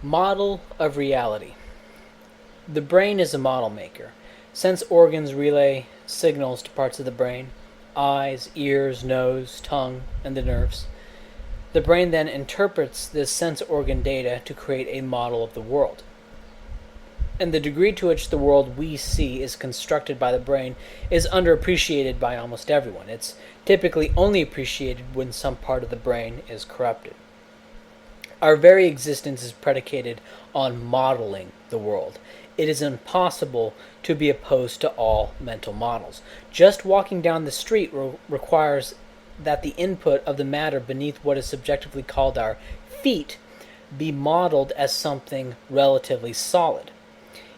Model of reality. The brain is a model maker. Sense organs relay signals to parts of the brain: eyes, ears, nose, tongue, and the nerves. The brain then interprets this sense organ data to create a model of the world. And the degree to which the world we see is constructed by the brain is underappreciated by almost everyone. It's typically only appreciated when some part of the brain is corrupted. Our very existence is predicated on modeling the world. It is impossible to be opposed to all mental models. Just walking down the street requires that the input of the matter beneath what is subjectively called our feet be modeled as something relatively solid.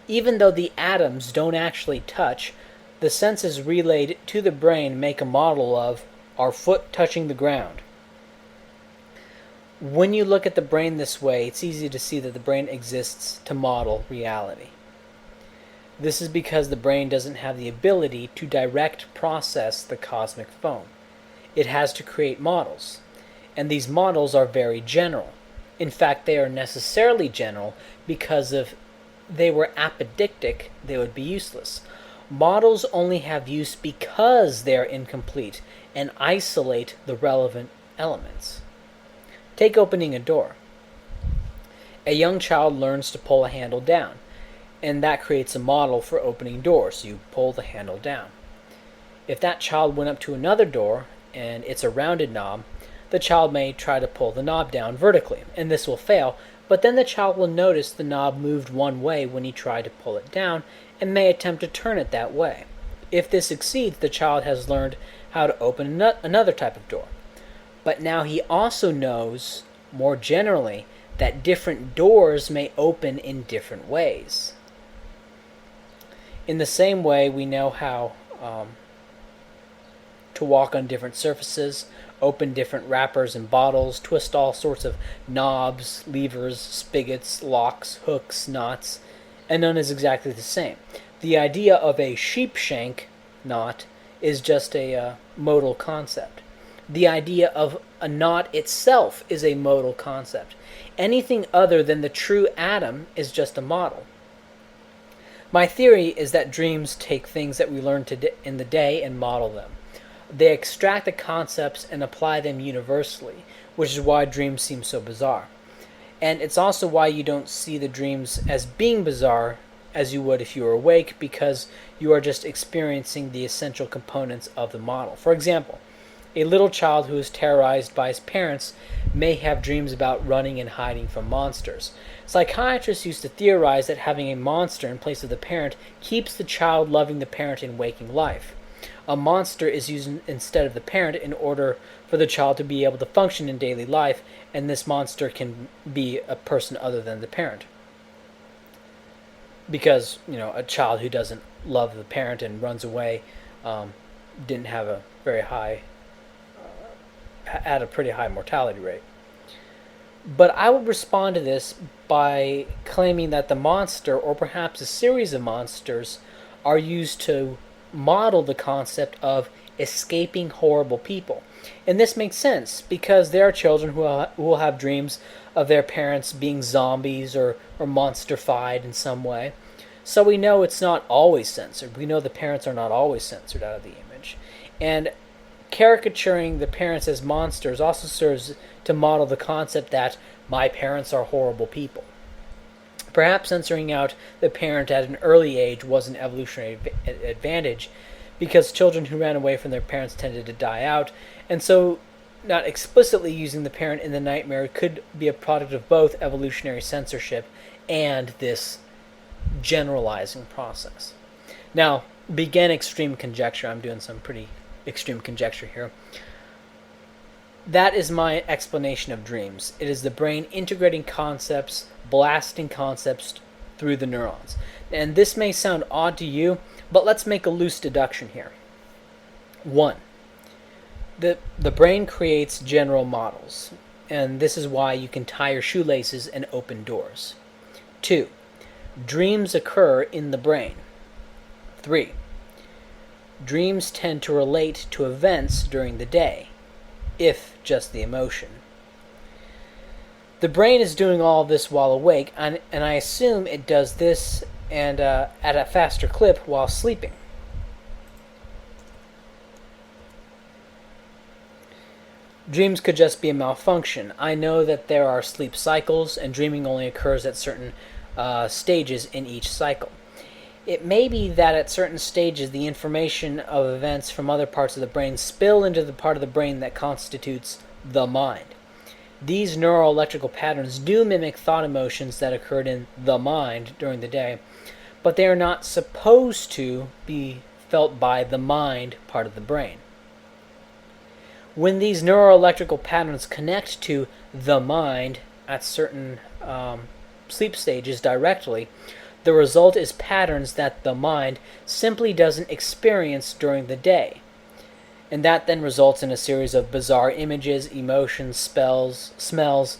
Even though the atoms don't actually touch, the senses relayed to the brain make a model of our foot touching the ground. When you look at the brain this way, it's easy to see that the brain exists to model reality. This is because the brain doesn't have the ability to direct process the cosmic foam. It has to create models, and these models are very general. In fact, they are necessarily general because if they were apodictic, they would be useless. Models only have use because they are incomplete and isolate the relevant elements. Take opening a door. A young child learns to pull a handle down, and that creates a model for opening doors. You pull the handle down. If that child went up to another door and it's a rounded knob, the child may try to pull the knob down vertically, and this will fail, but then the child will notice the knob moved one way when he tried to pull it down and may attempt to turn it that way. If this succeeds, the child has learned how to open another type of door. But now he also knows, more generally, that different doors may open in different ways. In the same way, we know how to walk on different surfaces, open different wrappers and bottles, twist all sorts of knobs, levers, spigots, locks, hooks, knots, and none is exactly the same. The idea of a sheep shank knot is just a modal concept. The idea of a knot itself is a modal concept. Anything other than the true atom is just a model. My theory is that dreams take things that we learn in the day and model them. They extract the concepts and apply them universally, which is why dreams seem so bizarre. And it's also why you don't see the dreams as being bizarre as you would if you were awake, because you are just experiencing the essential components of the model. For example, a little child who is terrorized by his parents may have dreams about running and hiding from monsters. Psychiatrists used to theorize that having a monster in place of the parent keeps the child loving the parent in waking life. A monster is used instead of the parent in order for the child to be able to function in daily life, and this monster can be a person other than the parent. Because, a child who doesn't love the parent and runs away didn't have a very high, had a pretty high mortality rate. But I would respond to this by claiming that the monster, or perhaps a series of monsters, are used to model the concept of escaping horrible people. And this makes sense because there are children who will have dreams of their parents being zombies or monsterfied in some way. So we know it's not always censored. We know the parents are not always censored out of the image. And caricaturing the parents as monsters also serves to model the concept that my parents are horrible people. Perhaps censoring out the parent at an early age was an evolutionary advantage because children who ran away from their parents tended to die out, and so not explicitly using the parent in the nightmare could be a product of both evolutionary censorship and this generalizing process. Now, begin extreme conjecture. I'm doing some pretty extreme conjecture here. That is my explanation of dreams. It is the brain integrating concepts, blasting concepts through the neurons. And this may sound odd to you, but let's make a loose deduction here. 1. The brain creates general models, and this is why you can tie your shoelaces and open doors. 2. Dreams occur in the brain. 3. Dreams tend to relate to events during the day, if just the emotion. The brain is doing all this while awake, and I assume it does this and at a faster clip while sleeping. Dreams could just be a malfunction. I know that there are sleep cycles, and dreaming only occurs at certain stages in each cycle. It may be that at certain stages the information of events from other parts of the brain spill into the part of the brain that constitutes the mind. These neuroelectrical patterns do mimic thought emotions that occurred in the mind during the day, but they are not supposed to be felt by the mind part of the brain. When these neuroelectrical patterns connect to the mind at certain sleep stages directly, the result is patterns that the mind simply doesn't experience during the day. And that then results in a series of bizarre images, emotions, smells,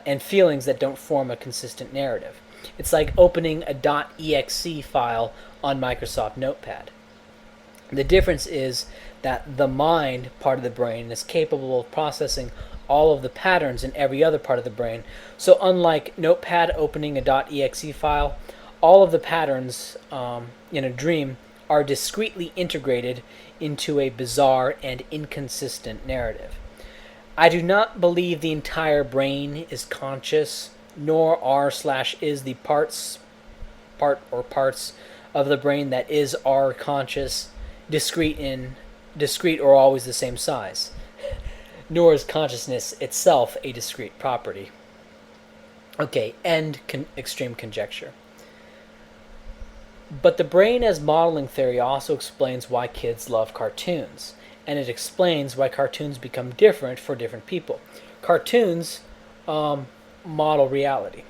and feelings that don't form a consistent narrative. It's like opening a .exe file on Microsoft Notepad. The difference is that the mind part of the brain is capable of processing all of the patterns in every other part of the brain. So unlike Notepad opening a .exe file, all of the patterns in a dream are discretely integrated into a bizarre and inconsistent narrative. I do not believe the entire brain is conscious, nor are/is the parts of the brain that are conscious discrete or always the same size, nor is consciousness itself a discrete property. Okay, end extreme conjecture. But the brain as modeling theory also explains why kids love cartoons, and it explains why cartoons become different for different people. Cartoons model reality.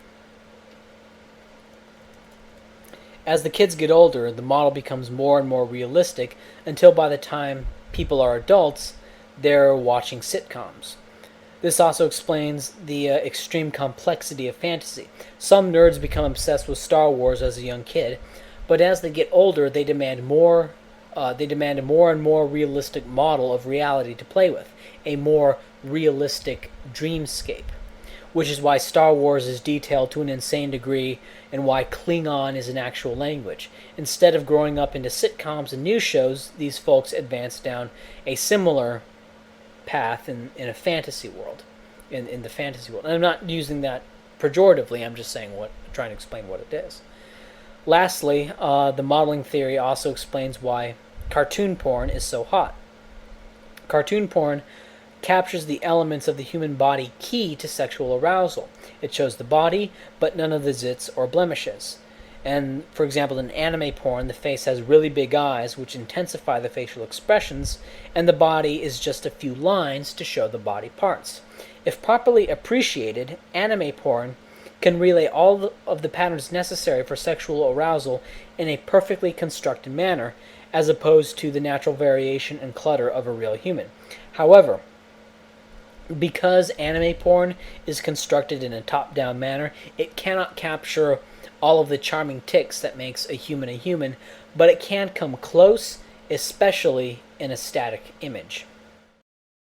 As the kids get older, the model becomes more and more realistic until by the time people are adults, they're watching sitcoms. This also explains the extreme complexity of fantasy. Some nerds become obsessed with Star Wars as a young kid, but as they get older, they demand more. They demand a more and more realistic model of reality to play with, a more realistic dreamscape, which is why Star Wars is detailed to an insane degree and why Klingon is an actual language. Instead of growing up into sitcoms and news shows, these folks advance down a similar path in a fantasy world, in the fantasy world. And I'm not using that pejoratively, I'm just saying trying to explain what it is. Lastly, the modeling theory also explains why cartoon porn is so hot. Cartoon porn captures the elements of the human body key to sexual arousal. It shows the body, but none of the zits or blemishes. And, for example, in anime porn, the face has really big eyes, which intensify the facial expressions, and the body is just a few lines to show the body parts. If properly appreciated, anime porn can relay all of the patterns necessary for sexual arousal in a perfectly constructed manner, as opposed to the natural variation and clutter of a real human. However, because anime porn is constructed in a top-down manner, it cannot capture all of the charming tics that makes a human, but it can come close, especially in a static image.